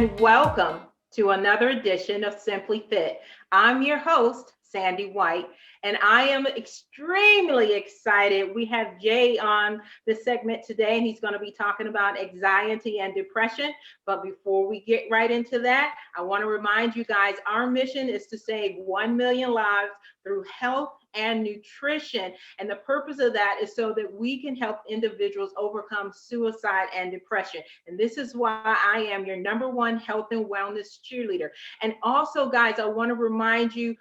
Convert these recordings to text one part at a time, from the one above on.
and welcome to another edition of Simply Fit. I'm your host, Sandy White, and I am extremely excited. We have Jay on the segment today, and he's going to be talking about anxiety and depression. But before we get right into that, I want to remind you guys our mission is to save 1 million lives through health and nutrition. And the purpose of that is so that we can help individuals overcome suicide and depression. And this is why I am your number one health and wellness cheerleader. And also, guys, I want to remind you,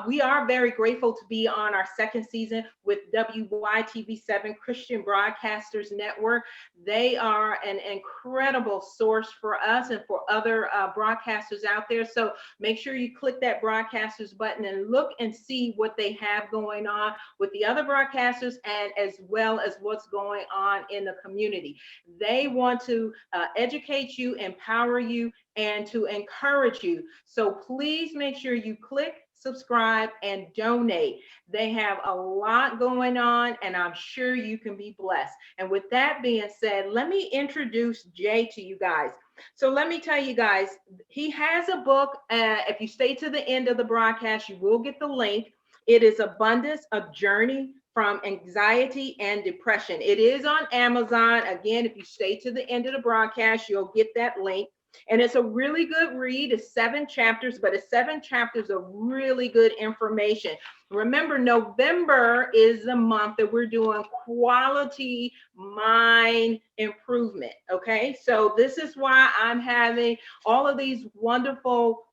we are very grateful to be on our second season with WYTV7 Christian Broadcasters Network. They are an incredible source for us and for other broadcasters out there. So make sure you click that broadcasters button and look and see what they have going on with the other broadcasters and as well as what's going on in the community. They want to educate you, empower you, and to encourage you. So please make sure you click, subscribe, and donate. They have a lot going on, and I'm sure you can be blessed. And with that being said, let me introduce Jay to you guys. So let me tell you guys, he has a book. If you stay to the end of the broadcast, you will get the link. It is Abundance, a Journey from Anxiety and Depression. It is on Amazon. Again, if you stay to the end of the broadcast, you'll get that link. And it's a really good read. It's 7 chapters, but it's 7 chapters of really good information. Remember, November is the month that we're doing quality mind improvement. Okay, so this is why I'm having all of these wonderful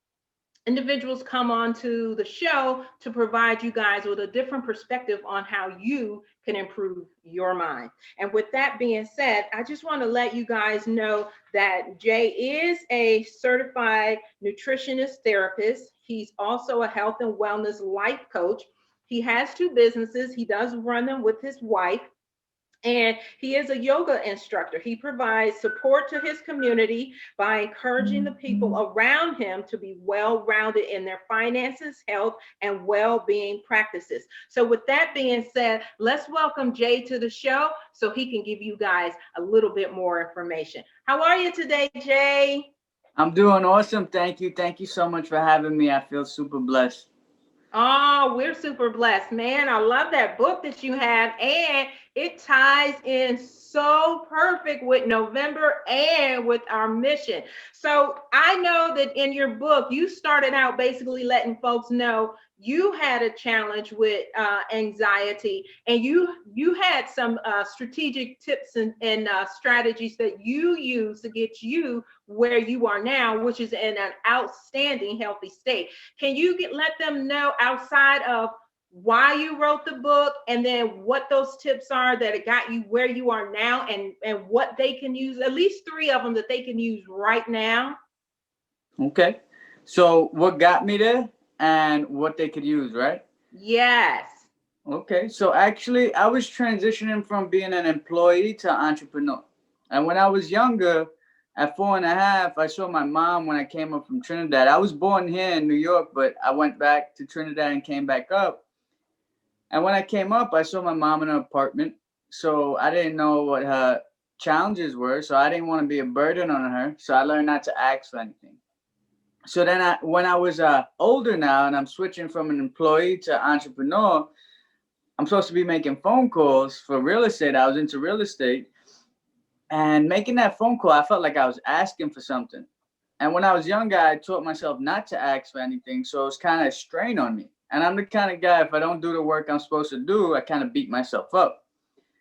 individuals come on to the show to provide you guys with a different perspective on how you can improve your mind. And with that being said, I just want to let you guys know that Jay is a certified nutritionist therapist. He's also a health and wellness life coach. He has 2 businesses. He does run them with his wife. And he is a yoga instructor. He provides support to his community by encouraging the people around him to be well-rounded in their finances, health, and well-being practices. So with that being said, let's welcome Jay to the show so he can give you guys a little bit more information. How are you today, Jay? I'm doing awesome. Thank you. Thank you so much for having me. I feel super blessed. Oh, we're super blessed, man. I love that book that you have, and it ties in so perfect with November and with our mission. So I know that in your book, you started out basically letting folks know you had a challenge with anxiety, and you had some strategic tips and strategies that you use to get you where you are now, which is in an outstanding healthy state. Can you let them know outside of why you wrote the book and then what those tips are that it got you where you are now, and what they can use, at least 3 of them that they can use right now? Okay. So what got me there and what they could use, right? Yes. Okay. So actually, I was transitioning from being an employee to entrepreneur. And when I was younger, at 4.5, I saw my mom when I came up from Trinidad. I was born here in New York, but I went back to Trinidad and came back up. And when I came up, I saw my mom in her apartment. So I didn't know what her challenges were. So I didn't want to be a burden on her. So I learned not to ask for anything. So then when I was older now and I'm switching from an employee to entrepreneur, I'm supposed to be making phone calls for real estate. I was into real estate. And making that phone call, I felt like I was asking for something. And when I was younger, I taught myself not to ask for anything. So it was kind of a strain on me. And I'm the kind of guy, if I don't do the work I'm supposed to do, I kind of beat myself up.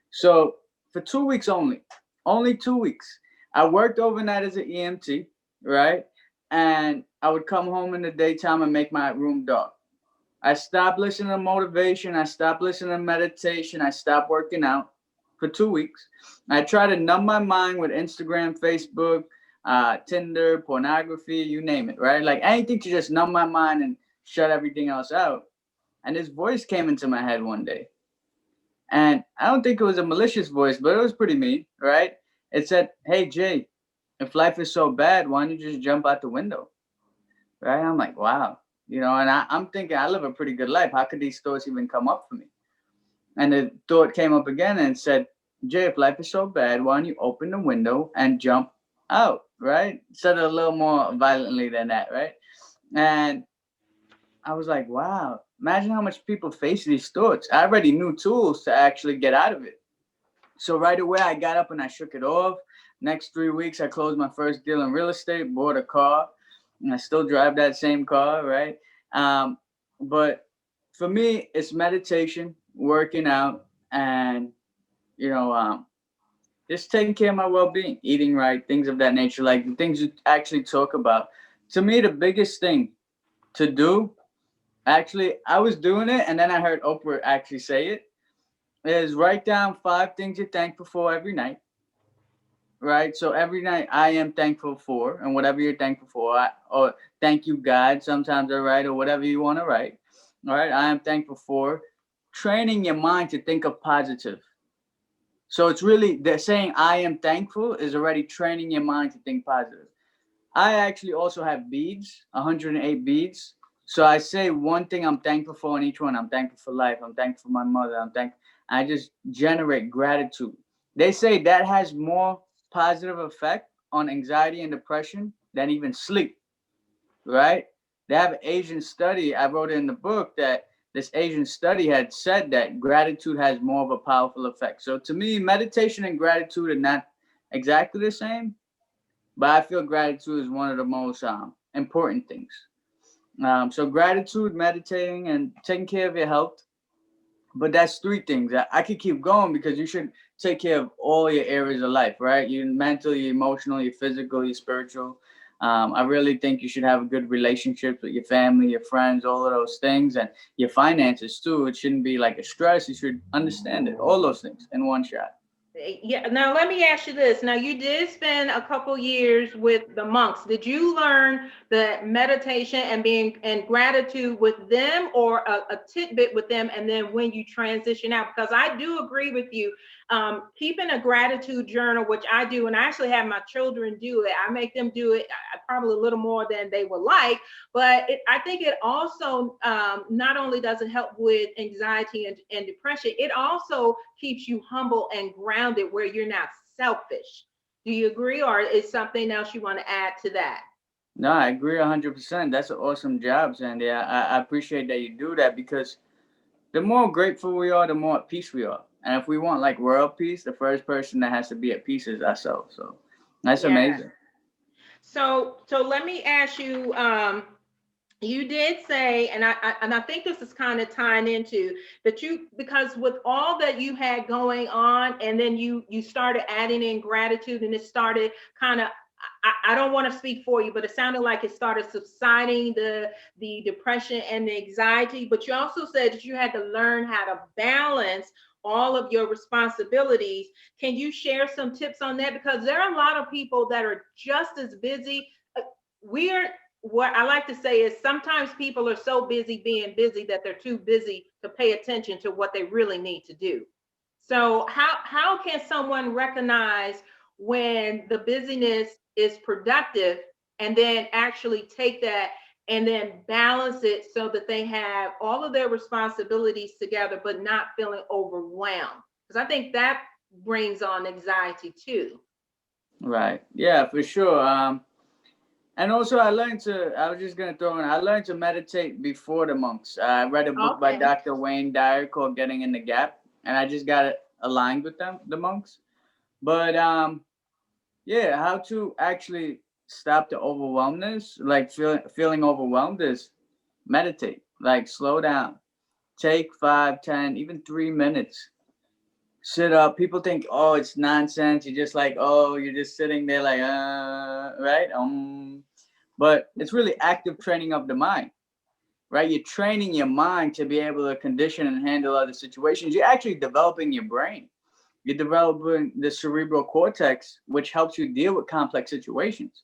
So for 2 weeks only 2 weeks, I worked overnight as an EMT, right? And I would come home in the daytime and make my room dark. I stopped listening to motivation. I stopped listening to meditation. I stopped working out for 2 weeks. I tried to numb my mind with Instagram, Facebook, Tinder, pornography, you name it, right? Like anything to just numb my mind and shut everything else out. And this voice came into my head one day. And I don't think it was a malicious voice, but it was pretty mean, right? It said, "Hey, Jay, if life is so bad, why don't you just jump out the window?" Right? I'm like, wow. And I'm thinking I live a pretty good life. How could these thoughts even come up for me? And the thought came up again and said, "Jay, if life is so bad, why don't you open the window and jump out?" right? Said it a little more violently than that, right? And I was like, wow, imagine how much people face these thoughts. I already knew tools to actually get out of it. So right away, I got up and I shook it off. Next 3 weeks, I closed my first deal in real estate, bought a car, and I still drive that same car, right? Um, but for me, it's meditation, working out, and you know, just taking care of my well-being, eating right, things of that nature, like the things you actually talk about. To me, the biggest thing to do, actually, I was doing it, and then I heard Oprah actually say it, is write down 5 things you're thankful for every night, right? So every night I am thankful for, and whatever you're thankful for, or thank you, God, sometimes I write, or whatever you want to write. All right, I am thankful for training your mind to think of positive. So it's really, they're saying I am thankful is already training your mind to think positive. I actually also have beads, 108 beads. So I say one thing I'm thankful for on each one. I'm thankful for life. I'm thankful for my mother. I'm thankful. I just generate gratitude. They say that has more positive effect on anxiety and depression than even sleep, right? They have an Asian study. I wrote it in the book that this Asian study had said that gratitude has more of a powerful effect. So to me, meditation and gratitude are not exactly the same, but I feel gratitude is one of the most important things. So gratitude, meditating, and taking care of your health. But that's 3 things. I could keep going because you should take care of all your areas of life, right? You mentally, emotionally, physically, spiritual. I really think you should have a good relationship with your family, your friends, all of those things, and your finances too. It shouldn't be like a stress. You should understand it. All those things in one shot. Yeah. Now let me ask you this. Now you did spend a couple years with the monks. Did you learn the meditation and being and gratitude with them, or a tidbit with them, and then when you transition out? Because I do agree with you. Keeping a gratitude journal, which I do, and I actually have my children do it. I make them do it probably a little more than they would like, but I think it also not only does it help with anxiety and depression, it also keeps you humble and grounded where you're not selfish. Do you agree, or is something else you want to add to that? No, I agree 100%. That's an awesome job, Sandy. I appreciate that you do that because the more grateful we are, the more at peace we are. And if we want like world peace, the first person that has to be at peace is ourselves. So that's Yeah. amazing. So let me ask you. You did say, and I think this is kind of tying into that you, because with all that you had going on, and then you started adding in gratitude, and it started kind of. I don't want to speak for you, but it sounded like it started subsiding the depression and the anxiety. But you also said that you had to learn how to balance all of your responsibilities. Can you share some tips on that? Because there are a lot of people that are just as busy. We're What I like to say is sometimes people are so busy being busy that they're too busy to pay attention to what they really need to do. So how can someone recognize when the busyness is productive, and then actually take that and then balance it so that they have all of their responsibilities together but not feeling overwhelmed? Because I think that brings on anxiety too. Right. Yeah, for sure. And also, I was just going to throw in, I learned to meditate before the monks. I read a book by Okay. Dr. Wayne Dyer called Getting in the Gap, and I just got it aligned with them, the monks. But yeah, how to actually stop the overwhelmness, like feeling overwhelmed is meditate, like slow down, take 5, 10, even 3 minutes. Sit up. People think, oh, it's nonsense. You're just like, oh, you're just sitting there like, right? But it's really active training of the mind, right? You're training your mind to be able to condition and handle other situations. You're actually developing your brain. You're developing the cerebral cortex, which helps you deal with complex situations.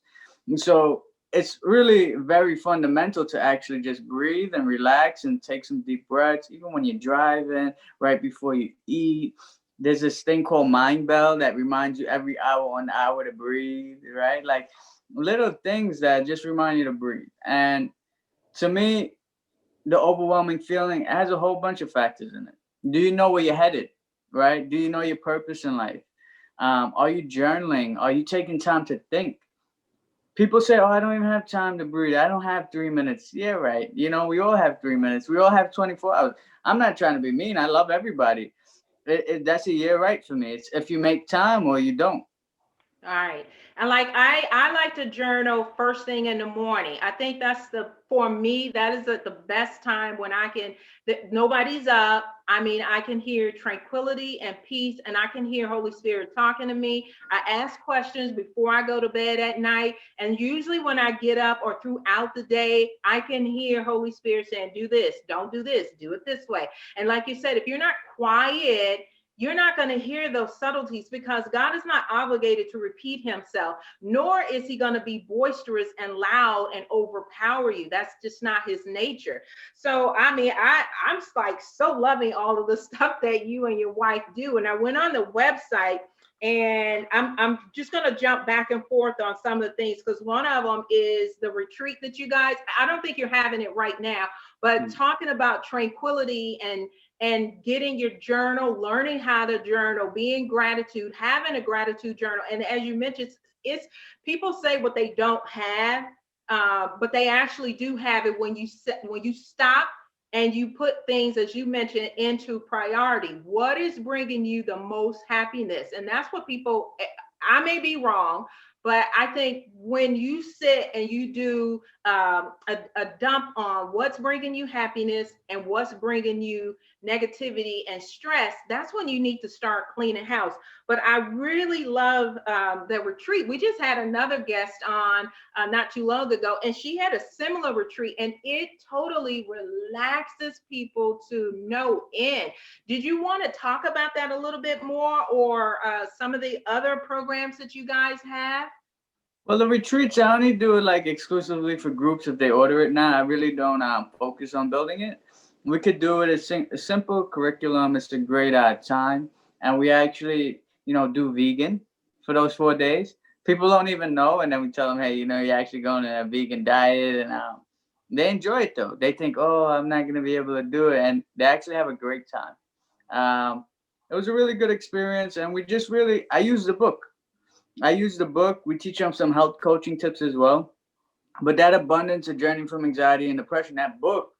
And so it's really very fundamental to actually just breathe and relax and take some deep breaths, even when you're driving, right before you eat. There's this thing called Mind Bell that reminds you every hour on hour to breathe, right? Like little things that just remind you to breathe. And to me, the overwhelming feeling has a whole bunch of factors in it. Do you know where you're headed? Right? Do you know your purpose in life? Are you journaling? Are you taking time to think? People say, "Oh, I don't even have time to breathe. I don't have 3 minutes." Yeah, right. You know, we all have 3 minutes. We all have 24 hours. I'm not trying to be mean. I love everybody. That's a year right for me. It's if you make time or you don't. All right. And like I like to journal first thing in the morning. I think that's the for me that is the best time when I can that nobody's up. I mean, I can hear tranquility and peace and I can hear Holy Spirit talking to me. I ask questions before I go to bed at night and usually when I get up or throughout the day, I can hear Holy Spirit saying, "Do this, don't do this, do it this way." And like you said, if you're not quiet, you're not going to hear those subtleties because God is not obligated to repeat himself, nor is he going to be boisterous and loud and overpower you. That's just not his nature. So, I mean, I'm like so loving all of the stuff that you and your wife do. And I went on the website and I'm just going to jump back and forth on some of the things because one of them is the retreat that you guys, I don't think you're having it right now, but talking about tranquility and getting your journal, learning how to journal, being gratitude, having a gratitude journal. And as you mentioned, it's people say what they don't have, but they actually do have it when you stop and you put things, as you mentioned, into priority. What is bringing you the most happiness? And that's what people. I may be wrong, but I think when you sit and you do a dump on what's bringing you happiness and what's bringing you negativity and stress, that's when you need to start cleaning house. But I really love the retreat. We just had another guest on not too long ago, and she had a similar retreat, and it totally relaxes people to no end. Did you want to talk about that a little bit more, or some of the other programs that you guys have? Well, the retreats, I only do it like exclusively for groups if they order it now. I really don't focus on building it. We could do it a simple curriculum. It's a great time. And we actually, do vegan for those 4 days. People don't even know. And then we tell them, hey, you're actually going on a vegan diet. And they enjoy it though. They think, oh, I'm not going to be able to do it. And they actually have a great time. It was a really good experience. And I use the book. We teach them some health coaching tips as well. But that abundance, a journey from anxiety and depression, that book,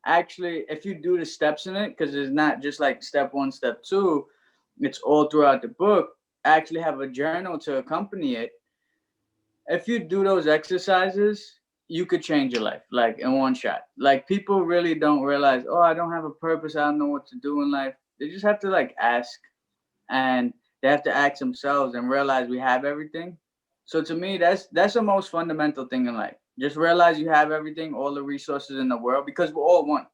actually, if you do the steps in it, because it's not just like step one, step two, it's all throughout the book, actually have a journal to accompany it. If you do those exercises, you could change your life, like in one shot. Like people really don't realize, oh, I don't have a purpose. I don't know what to do in life. They just have to like ask and they have to ask themselves and realize we have everything. So to me, that's the most fundamental thing in life. Just realize you have everything, all the resources in the world, because we're all one.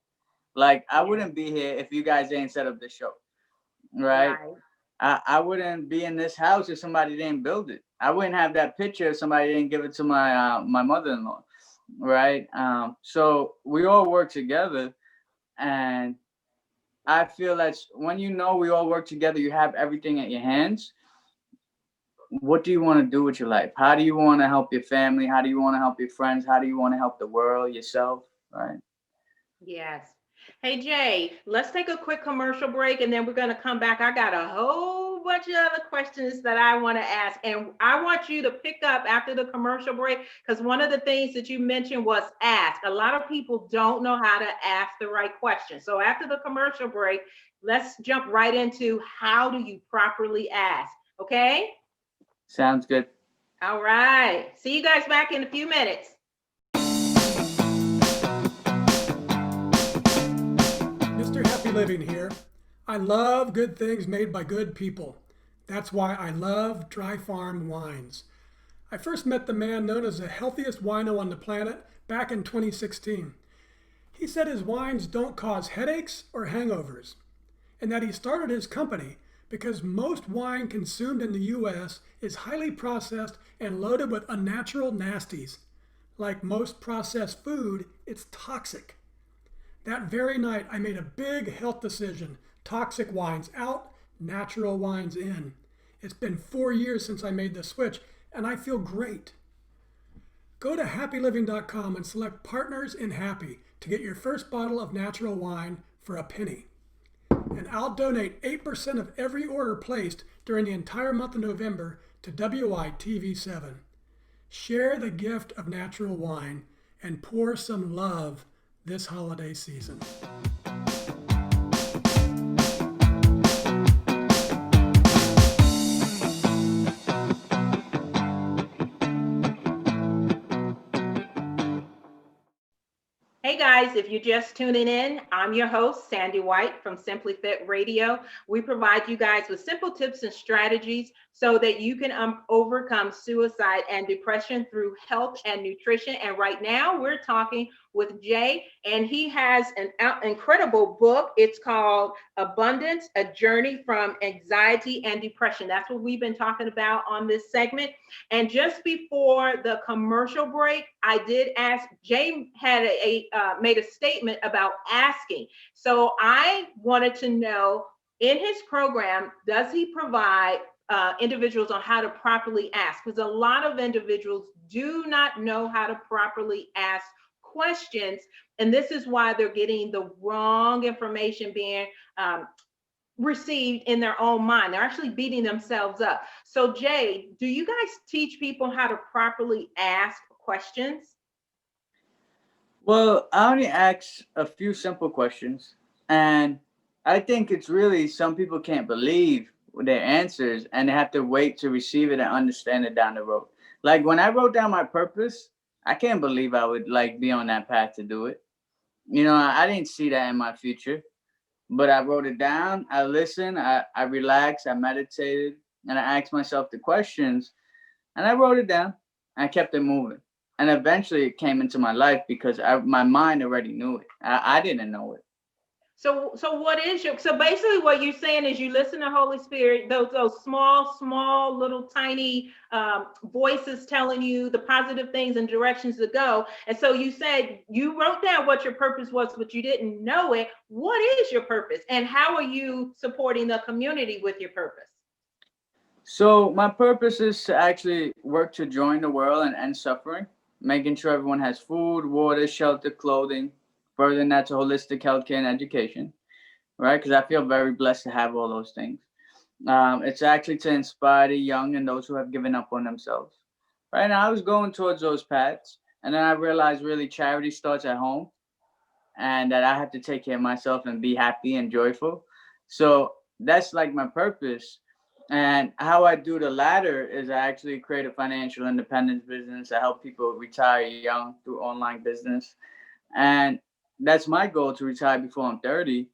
Like I wouldn't be here if you guys didn't set up this show, right? Right. I wouldn't be in this house if somebody didn't build it. I wouldn't have that picture if somebody didn't give it to my mother-in-law, right? So we all work together, and I feel that when we all work together, you have everything at your hands. What do you want to do with your life? How do you want to help your family? How do you want to help your friends? How do you want to help the world, yourself? Right. Yes. Hey Jay, let's take a quick commercial break and then we're going to come back. I got a whole bunch of other questions that I want to ask, and I want you to pick up after the commercial break because one of the things that you mentioned was ask. A lot of people don't know how to ask the right question. So after the commercial break, let's jump right into how do you properly ask. Okay? Sounds good. All right. See you guys back in a few minutes. Mr. Happy Living here. I love good things made by good people. That's why I love Dry Farm Wines. I first met the man known as the healthiest wino on the planet back in 2016. He said his wines don't cause headaches or hangovers, and that he started his company because most wine consumed in the U.S. is highly processed and loaded with unnatural nasties. Like most processed food, it's toxic. That very night, I made a big health decision. Toxic wines out, natural wines in. It's been 4 years since I made the switch, and I feel great. Go to happyliving.com and select Partners in Happy to get your first bottle of natural wine for a penny. And I'll donate 8% of every order placed during the entire month of November to WYTV7. Share the gift of natural wine and pour some love this holiday season. Hey guys, if you're just tuning in, I'm your host, Sandy White from Simply Fit Radio. We provide you guys with simple tips and strategies so that you can overcome suicide and depression through health and nutrition. And right now we're talking with Jay, and he has an incredible book. It's called Abundance, A Journey from Anxiety and Depression. That's what we've been talking about on this segment. And just before the commercial break, I did ask, Jay had made a statement about asking. So I wanted to know, in his program, does he provide individuals on how to properly ask? Because a lot of individuals do not know how to properly ask questions, and this is why they're getting the wrong information being received in their own mind. They're actually beating themselves up. So Jay, do you guys teach people how to properly ask questions? Well, I only ask a few simple questions, and I think it's really some people can't believe their answers and they have to wait to receive it and understand it down the road. Like when I wrote down my purpose, I can't believe I would like be on that path to do it. I didn't see that in my future, but I wrote it down. I listened, I relaxed, I meditated, and I asked myself the questions, and I wrote it down. I kept it moving. And eventually it came into my life because my mind already knew it. I didn't know it. So what is so basically what you're saying is you listen to Holy Spirit, those small little tiny voices telling you the positive things and directions to go. And so you said you wrote down what your purpose was, but you didn't know it. What is your purpose, and how are you supporting the community with your purpose? So my purpose is to actually work to join the world and end suffering, making sure everyone has food, water, shelter, clothing, furthering that to holistic healthcare and education, right? Because I feel very blessed to have all those things. It's actually to inspire the young and those who have given up on themselves. Right now, I was going towards those paths, and then I realized really charity starts at home, and that I have to take care of myself and be happy and joyful. So that's like my purpose. And how I do the latter is I actually create a financial independence business. I help people retire young through online business. And that's my goal, to retire before I'm 30,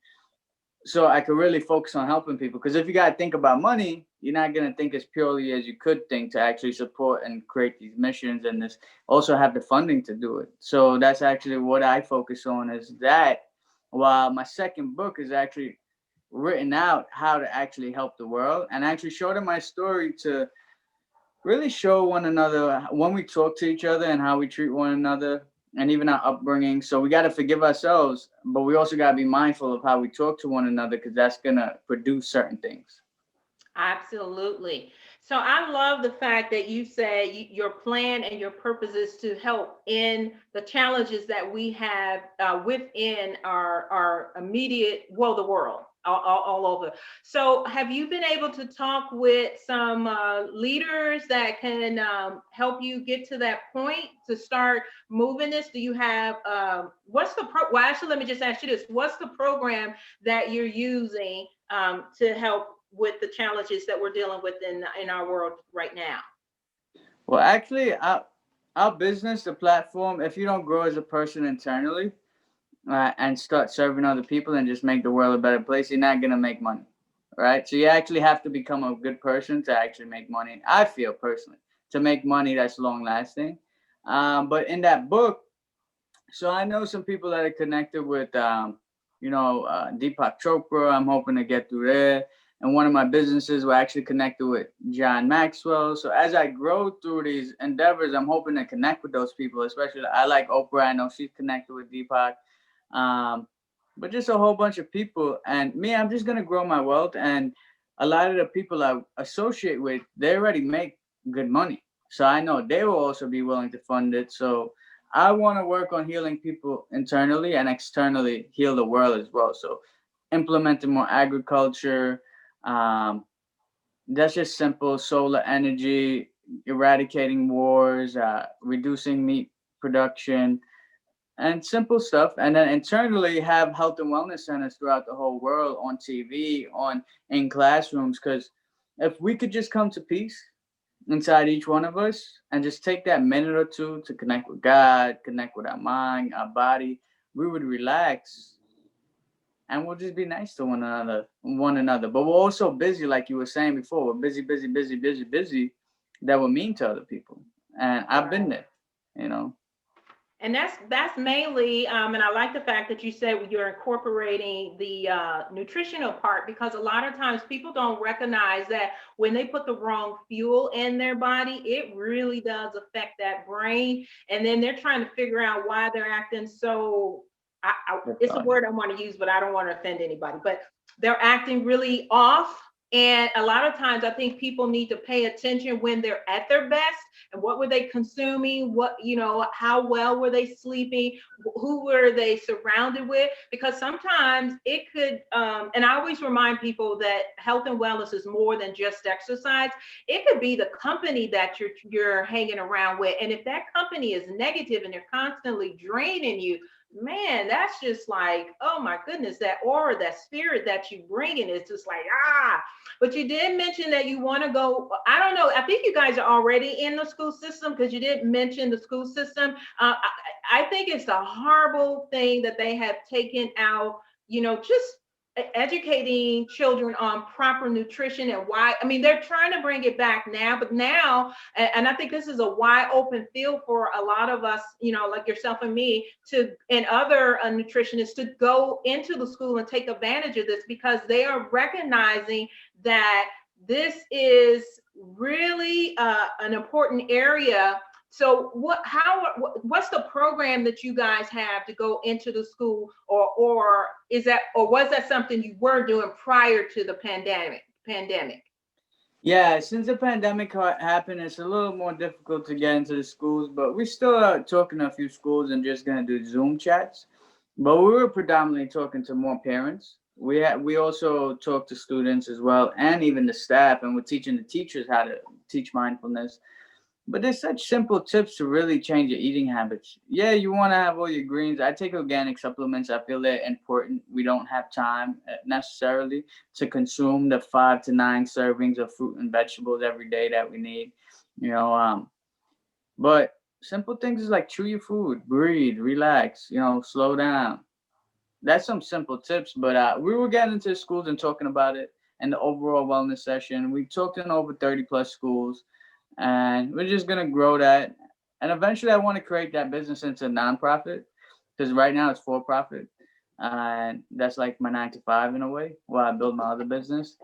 so I could really focus on helping people. Because if you got to think about money, you're not going to think as purely as you could think to actually support and create these missions, and this also have the funding to do it. So that's actually what I focus on, is that, while my second book is actually written out how to actually help the world and actually show them my story, to really show one another when we talk to each other and how we treat one another, and even our upbringing. So we got to forgive ourselves, but we also got to be mindful of how we talk to one another, because that's going to produce certain things. Absolutely. So I love the fact that you say your plan and your purpose is to help in the challenges that we have within our immediate, well, the world, all over. So have you been able to talk with some leaders that can help you get to that point to start moving this? Do you have, well, actually, let me just ask you this. What's the program that you're using to help with the challenges that we're dealing with in our world right now? Well, actually, our business, the platform, if you don't grow as a person internally, and start serving other people and just make the world a better place, you're not going to make money, right? So you actually have to become a good person to actually make money. I feel personally, to make money that's long lasting. But in that book, so I know some people that are connected with, Deepak Chopra. I'm hoping to get through there. And one of my businesses were actually connected with John Maxwell. So as I grow through these endeavors, I'm hoping to connect with those people. Especially, I like Oprah. I know she's connected with Deepak. But just a whole bunch of people. And me, I'm just gonna grow my wealth. And a lot of the people I associate with, they already make good money. So I know they will also be willing to fund it. So I want to work on healing people internally and externally, heal the world as well. So implementing more agriculture, that's just simple solar energy, eradicating wars, reducing meat production, and simple stuff. And then internally have health and wellness centers throughout the whole world on TV, on in classrooms. Because if we could just come to peace inside each one of us and just take that minute or two to connect with God, connect with our mind, our body, we would relax and we'll just be nice to one another. But we're also busy, like you were saying before. We're busy, busy, busy, busy, busy. That we're mean to other people, and I've been Right. there. You know. And that's mainly, and I like the fact that you said you're incorporating the nutritional part, because a lot of times people don't recognize that when they put the wrong fuel in their body, it really does affect that brain. And then they're trying to figure out why they're acting so, it's a word I want to use, but I don't want to offend anybody, but they're acting really off. And a lot of times I think people need to pay attention when they're at their best, and what were they consuming, what, how well were they sleeping, who were they surrounded with, because sometimes it could, and I always remind people that health and wellness is more than just exercise. It could be the company that you're hanging around with, and if that company is negative and they're constantly draining you, man, that's just like, oh my goodness, that aura, that spirit that you bring in is just like, ah. But you did mention that you want to go, I don't know, I think you guys are already in the school system, because you did mention the school system. I think it's a horrible thing that they have taken out, just educating children on proper nutrition and why. I mean, they're trying to bring it back now, but now, and I think this is a wide open field for a lot of us, like yourself and me, and other nutritionists to go into the school and take advantage of this, because they are recognizing that this is really an important area. So what's the program that you guys have to go into the school, or was that something you were doing prior to the pandemic? Yeah, since the pandemic happened, it's a little more difficult to get into the schools, but we still are talking to a few schools and just gonna do Zoom chats. But we were predominantly talking to more parents. We also talk to students as well, and even the staff, and we're teaching the teachers how to teach mindfulness. But there's such simple tips to really change your eating habits. Yeah, you want to have all your greens. I take organic supplements. I feel they're important. We don't have time necessarily to consume the 5 to 9 servings of fruit and vegetables every day that we need. You know, but simple things is like chew your food, breathe, relax. Slow down. That's some simple tips. But we were getting into schools and talking about it in the overall wellness session. We talked in over 30 plus schools, and we're just gonna grow that. And eventually, I want to create that business into a nonprofit, because right now it's for profit, and that's like my 9 to 5 in a way, while I build my other business.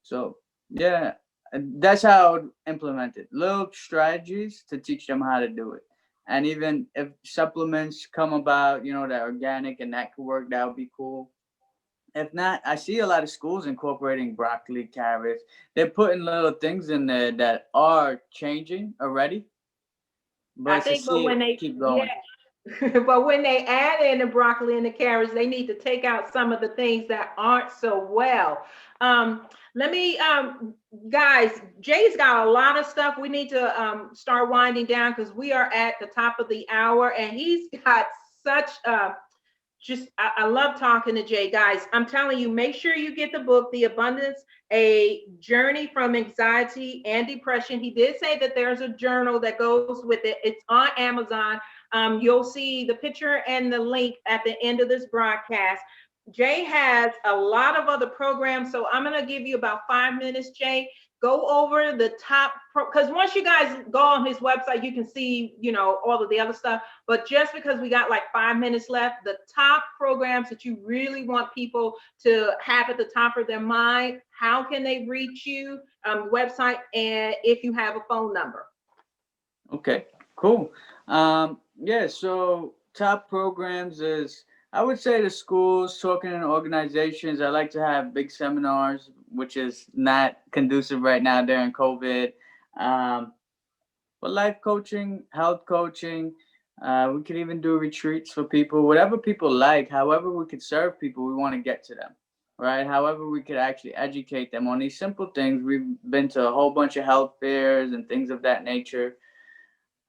So yeah, that's how I would implement it. Little strategies to teach them how to do it. And even if supplements come about, that organic and that could work, that would be cool. If not, I see a lot of schools incorporating broccoli, carrots. They're putting little things in there that are changing already, but I it's to think, but see when it they, keep yeah, going. but when they add in the broccoli and the carrots, they need to take out some of the things that aren't so well. Let me, guys, Jay's got a lot of stuff. We need to start winding down, because we are at the top of the hour, and he's got such I love talking to Jay. Guys, I'm telling you, make sure you get the book, The Abundance, A Journey from Anxiety and Depression. He did say that there's a journal that goes with it. It's on Amazon. You'll see the picture and the link at the end of this broadcast. Jay has a lot of other programs, so I'm going to give you about 5 minutes, Jay. Go over the top, because once you guys go on his website, you can see, all of the other stuff. But just because we got like 5 minutes left, the top programs that you really want people to have at the top of their mind, how can they reach you, website, and if you have a phone number? Okay, cool. Yeah, so top programs is, I would say, the schools, talking in organizations. I like to have big seminars, which is not conducive right now during COVID. Um, but life coaching, health coaching, we could even do retreats for people, whatever people like, however we could serve people, we want to get to them. right? However, we could actually educate them on these simple things. We've been to a whole bunch of health fairs and things of that nature.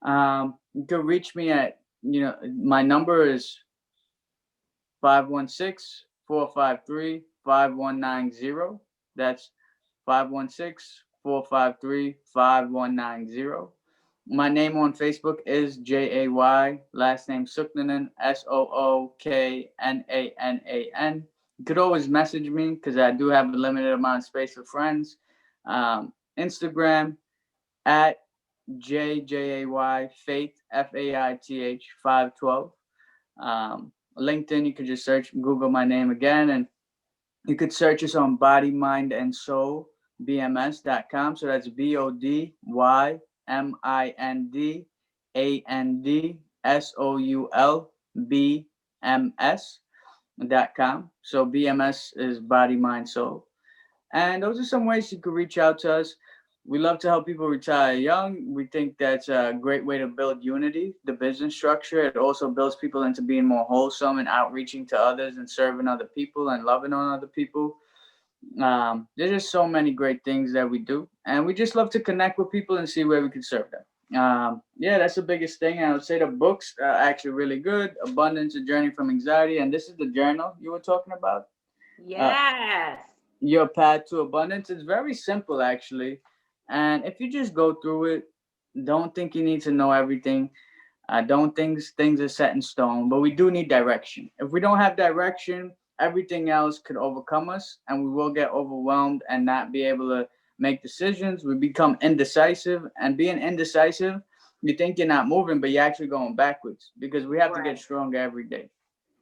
You can reach me at, my number is 516-453-5190. That's 516-453-5190. My name on Facebook is JAY, last name Sooknanan, SOOKNANAN. You could always message me because I do have a limited amount of space for friends. Instagram at JJAY Faith, FAITH 512. LinkedIn, you could just search, Google my name again, and you could search us on Body, Mind, and Soul, BMS.com. So that's BODYMINDANDSOULBMS.com. So BMS is Body, Mind, Soul. And those are some ways you could reach out to us. We love to help people retire young. We think that's a great way to build unity, the business structure. It also builds people into being more wholesome and outreaching to others and serving other people and loving on other people. There's just so many great things that we do. And we just love to connect with people and see where we can serve them. Yeah, that's the biggest thing. I would say the books are actually really good. Abundance, A Journey from Anxiety. And this is the journal you were talking about. Yes. Your Path to Abundance. It's very simple, actually. And if you just go through it, don't think you need to know everything. Don't think things are set in stone, but we do need direction. If we don't have direction, everything else could overcome us and we will get overwhelmed and not be able to make decisions. We become indecisive, and being indecisive, you think you're not moving, but you're actually going backwards because we have to get stronger every day.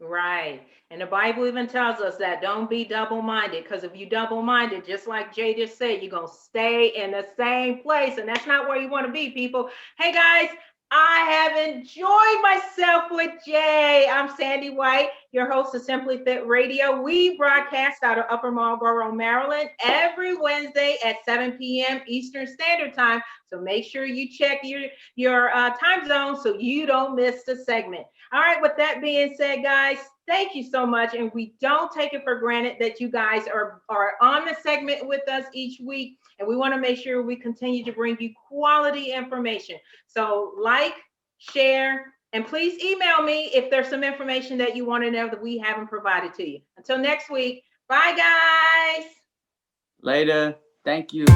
Right. And the Bible even tells us that don't be double-minded, because if you double-minded, just like Jay just said, you're going to stay in the same place. And that's not where you want to be, people. Hey, guys, I have enjoyed myself with Jay. I'm Sandy White, your host of Simply Fit Radio. We broadcast out of Upper Marlboro, Maryland, every Wednesday at 7 p.m. Eastern Standard Time. So make sure you check your time zone so you don't miss the segment. All right, with that being said, guys, thank you so much. And we don't take it for granted that you guys are on the segment with us each week. And we want to make sure we continue to bring you quality information. So like, share, and please email me if there's some information that you want to know that we haven't provided to you. Until next week, bye, guys. Later. Thank you.